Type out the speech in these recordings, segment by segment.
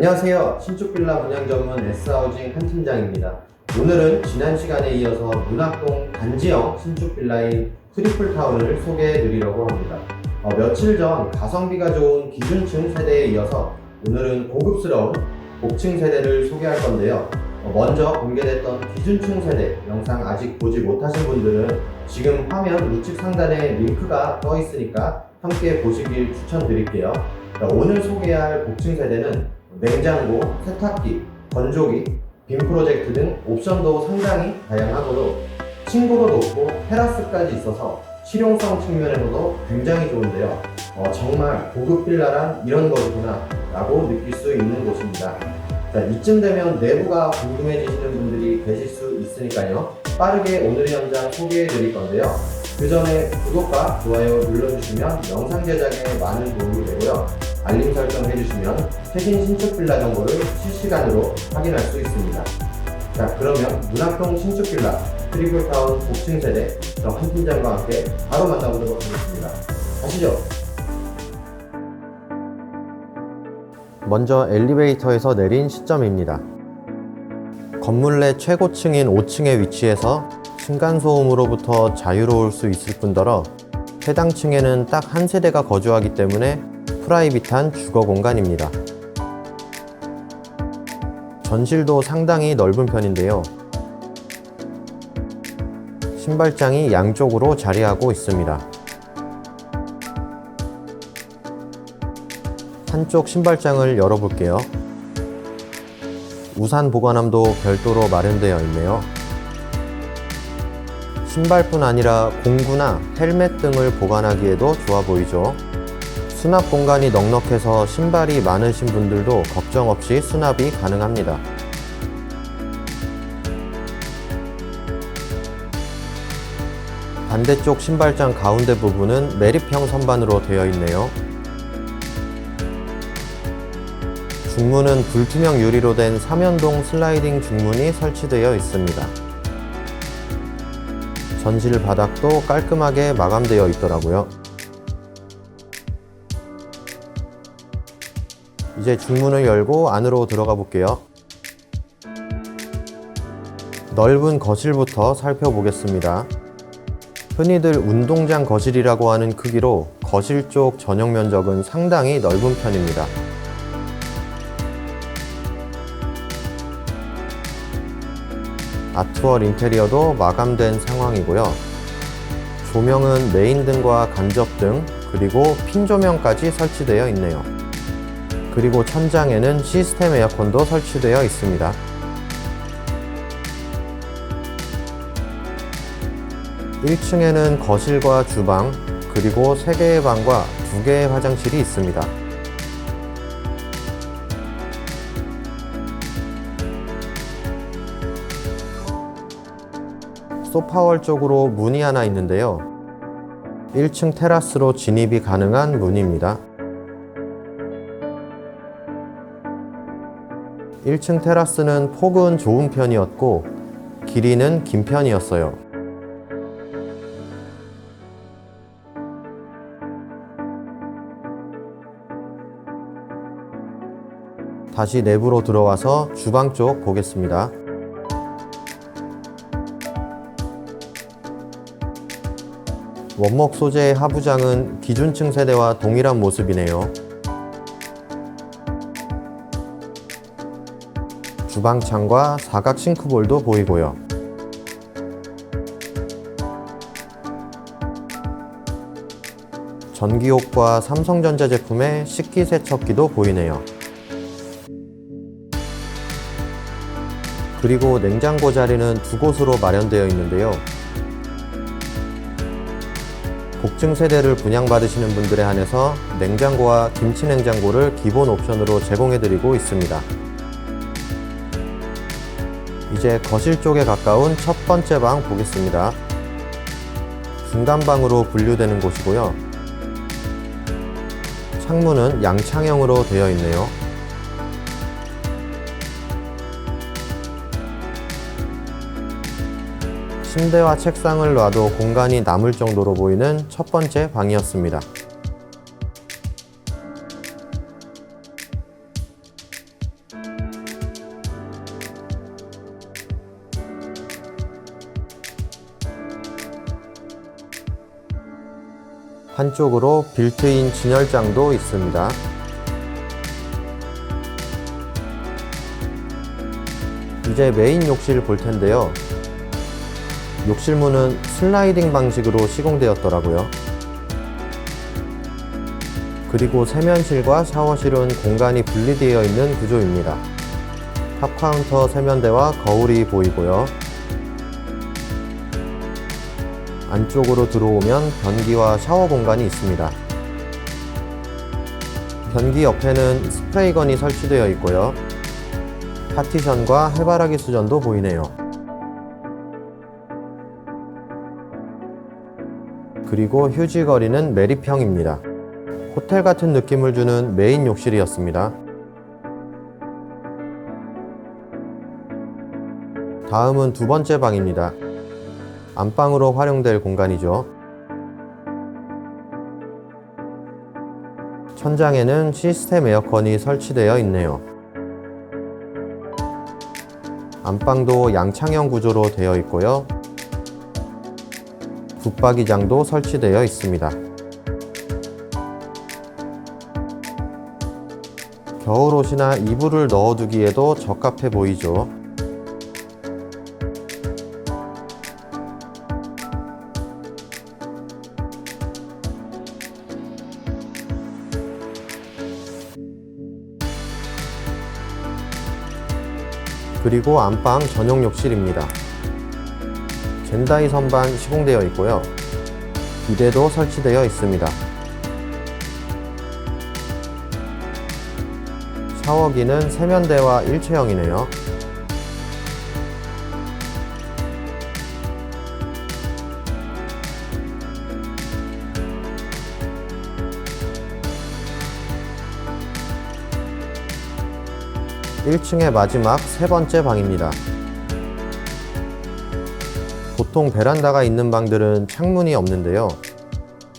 안녕하세요. 신축빌라 분양 전문 S하우징 한 팀장입니다. 오늘은 지난 시간에 이어서 문학동 단지형 신축빌라인 트리플타운을 소개해 드리려고 합니다. 며칠 전 가성비가 좋은 기준층 세대에 이어서 오늘은 고급스러운 복층 세대를 소개할 건데요. 먼저 공개됐던 기준층 세대 영상 아직 보지 못하신 분들은 지금 화면 우측 상단에 링크가 떠 있으니까 함께 보시길 추천드릴게요. 오늘 소개할 복층 세대는 냉장고, 세탁기, 건조기, 빔 프로젝트 등 옵션도 상당히 다양하고요. 층고도 높고 테라스까지 있어서 실용성 측면에서도 굉장히 좋은데요. 정말 고급 빌라란 이런 거구나 라고 느낄 수 있는 곳입니다. 자, 이쯤 되면 내부가 궁금해지시는 분들이 계실 수 있으니까요. 빠르게 오늘의 현장 소개해 드릴 건데요. 그 전에 구독과 좋아요 눌러주시면 영상 제작에 많은 도움이 되고요. 알림 설정 해주시면 최신 신축 빌라 정보를 실시간으로 확인할 수 있습니다. 자, 그러면 문학동 신축 빌라 트리플타운 복층 세대 저 한 팀장과 함께 바로 만나보도록 하겠습니다. 가시죠. 먼저 엘리베이터에서 내린 시점입니다. 건물 내 최고층인 5층에 위치해서 층간소음으로부터 자유로울 수 있을 뿐더러 해당 층에는 딱 한 세대가 거주하기 때문에 프라이빗한 주거 공간입니다. 전실도 상당히 넓은 편인데요. 신발장이 양쪽으로 자리하고 있습니다. 한쪽 신발장을 열어볼게요. 우산 보관함도 별도로 마련되어 있네요. 신발뿐 아니라 공구나 헬멧 등을 보관하기에도 좋아 보이죠. 수납 공간이 넉넉해서 신발이 많으신 분들도 걱정 없이 수납이 가능합니다. 반대쪽 신발장 가운데 부분은 매립형 선반으로 되어 있네요. 중문은 불투명 유리로 된 3연동 슬라이딩 중문이 설치되어 있습니다. 전실 바닥도 깔끔하게 마감되어 있더라고요. 이제 중문을 열고 안으로 들어가 볼게요. 넓은 거실부터 살펴보겠습니다. 흔히들 운동장 거실이라고 하는 크기로 거실 쪽 전용 면적은 상당히 넓은 편입니다. 아트월 인테리어도 마감된 상황이고요. 조명은 메인등과 간접등, 그리고 핀 조명까지 설치되어 있네요. 그리고 천장에는 시스템 에어컨도 설치되어 있습니다. (1층에는) 거실과 주방, 그리고 3개의 방과 2개의 화장실이 있습니다. 소파월 쪽으로 문이 하나 있는데요. 1층 테라스로 진입이 가능한 문입니다. 1층 테라스는 폭은 좁은 편이었고 길이는 긴 편이었어요. 다시 내부로 들어와서 주방 쪽 보겠습니다. 원목 소재의 하부장은 기준층 세대와 동일한 모습이네요. 주방창과 사각 싱크볼도 보이고요. 전기옥과 삼성전자 제품의 식기세척기도 보이네요. 그리고 냉장고 자리는 2곳으로 마련되어 있는데요. 복층 세대를 분양받으시는 분들에 한해서 냉장고와 김치 냉장고를 기본 옵션으로 제공해드리고 있습니다. 이제 거실 쪽에 가까운 첫 번째 방 보겠습니다. 중간방으로 분류되는 곳이고요. 창문은 양창형으로 되어 있네요. 침대와 책상을 놔도 공간이 남을 정도로 보이는 첫 번째 방이었습니다. 한쪽으로 빌트인 진열장도 있습니다. 이제 메인 욕실 볼 텐데요. 욕실문은 슬라이딩 방식으로 시공되었더라고요. 그리고 세면실과 샤워실은 공간이 분리되어 있는 구조입니다. 탑카운터 세면대와 거울이 보이고요. 안쪽으로 들어오면 변기와 샤워 공간이 있습니다. 변기 옆에는 스프레이건이 설치되어 있고요. 파티션과 해바라기 수전도 보이네요. 그리고 휴지거리는 매립형입니다. 호텔 같은 느낌을 주는 메인 욕실이었습니다. 다음은 두 번째 방입니다. 안방으로 활용될 공간이죠. 천장에는 시스템 에어컨이 설치되어 있네요. 안방도 양창형 구조로 되어 있고요. 붙박이장도 설치되어 있습니다. 겨울옷이나 이불을 넣어두기에도 적합해 보이죠. 그리고 안방 전용 욕실입니다. 젠다이 선반 시공되어 있고요. 비데도 설치되어 있습니다. 샤워기는 세면대와 일체형이네요. (1층의) 마지막 세 번째 방입니다. 보통 베란다가 있는 방들은 창문이 없는데요.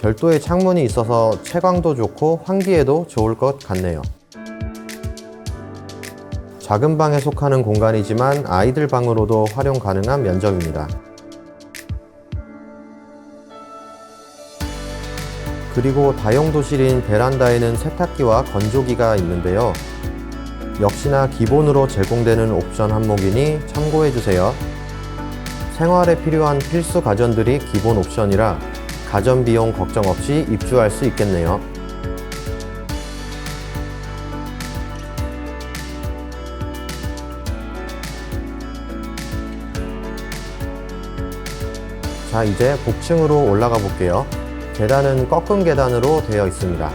별도의 창문이 있어서 채광도 좋고 환기에도 좋을 것 같네요. 작은 방에 속하는 공간이지만 아이들 방으로도 활용 가능한 면적입니다. 그리고 다용도실인 베란다에는 세탁기와 건조기가 있는데요. 역시나 기본으로 제공되는 옵션 항목이니 참고해주세요. 생활에 필요한 필수 가전들이 기본 옵션이라 가전비용 걱정 없이 입주할 수 있겠네요. 자, 이제 복층으로 올라가 볼게요. 계단은 꺾은 계단으로 되어 있습니다.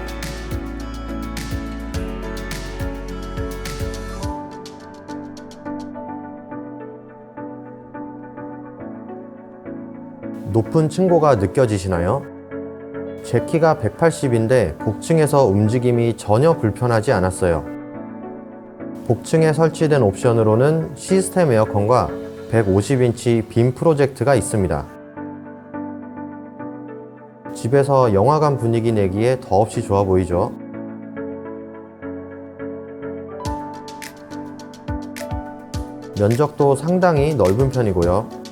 높은 층고가 느껴지시나요? 제 키가 180인데 복층에서 움직임이 전혀 불편하지 않았어요. 복층에 설치된 옵션으로는 시스템 에어컨과 150인치 빔 프로젝트가 있습니다. 집에서 영화관 분위기 내기에 더없이 좋아 보이죠? 면적도 상당히 넓은 편이고요.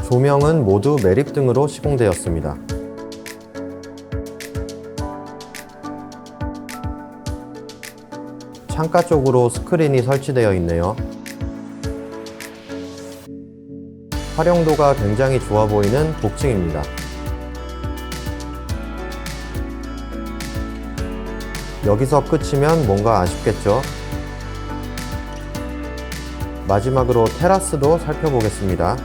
조명은 모두 매립등으로 시공되었습니다. 창가 쪽으로 스크린이 설치되어 있네요. 활용도가 굉장히 좋아 보이는 복층입니다. 여기서 끝이면 뭔가 아쉽겠죠? 마지막으로 테라스도 살펴보겠습니다.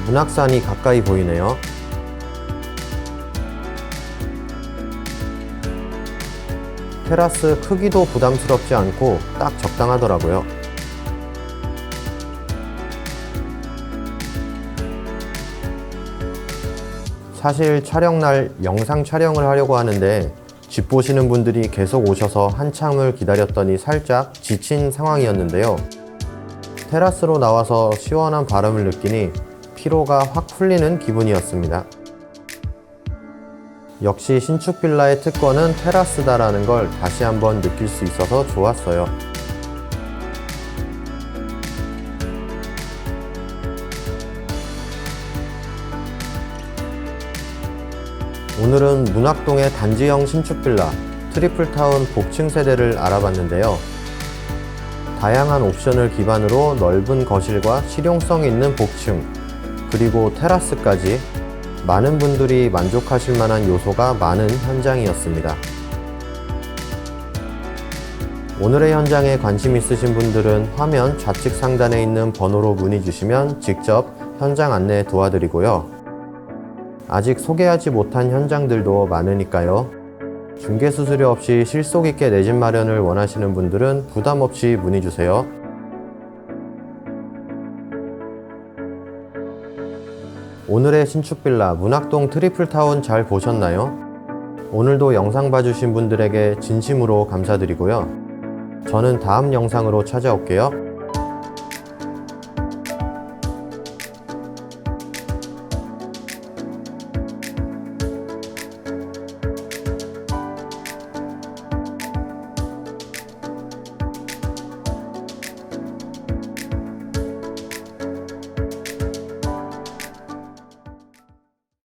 문학산이 가까이 보이네요. 테라스 크기도 부담스럽지 않고 딱 적당하더라고요. 사실 촬영날 영상 촬영을 하려고 하는데 집 보시는 분들이 계속 오셔서 한참을 기다렸더니 살짝 지친 상황이었는데요. 테라스로 나와서 시원한 바람을 느끼니 피로가 확 풀리는 기분이었습니다. 역시 신축 빌라의 특권은 테라스다라는 걸 다시 한번 느낄 수 있어서 좋았어요. 오늘은 문학동의 단지형 신축 빌라 트리플타운 복층 세대를 알아봤는데요. 다양한 옵션을 기반으로 넓은 거실과 실용성 있는 복층, 그리고 테라스까지 많은 분들이 만족하실 만한 요소가 많은 현장이었습니다. 오늘의 현장에 관심 있으신 분들은 화면 좌측 상단에 있는 번호로 문의 주시면 직접 현장 안내 도와드리고요. 아직 소개하지 못한 현장들도 많으니까요. 중개 수수료 없이 실속 있게 내 집 마련을 원하시는 분들은 부담 없이 문의 주세요. 오늘의 신축 빌라 문학동 트리플타운 잘 보셨나요? 오늘도 영상 봐주신 분들에게 진심으로 감사드리고요. 저는 다음 영상으로 찾아올게요.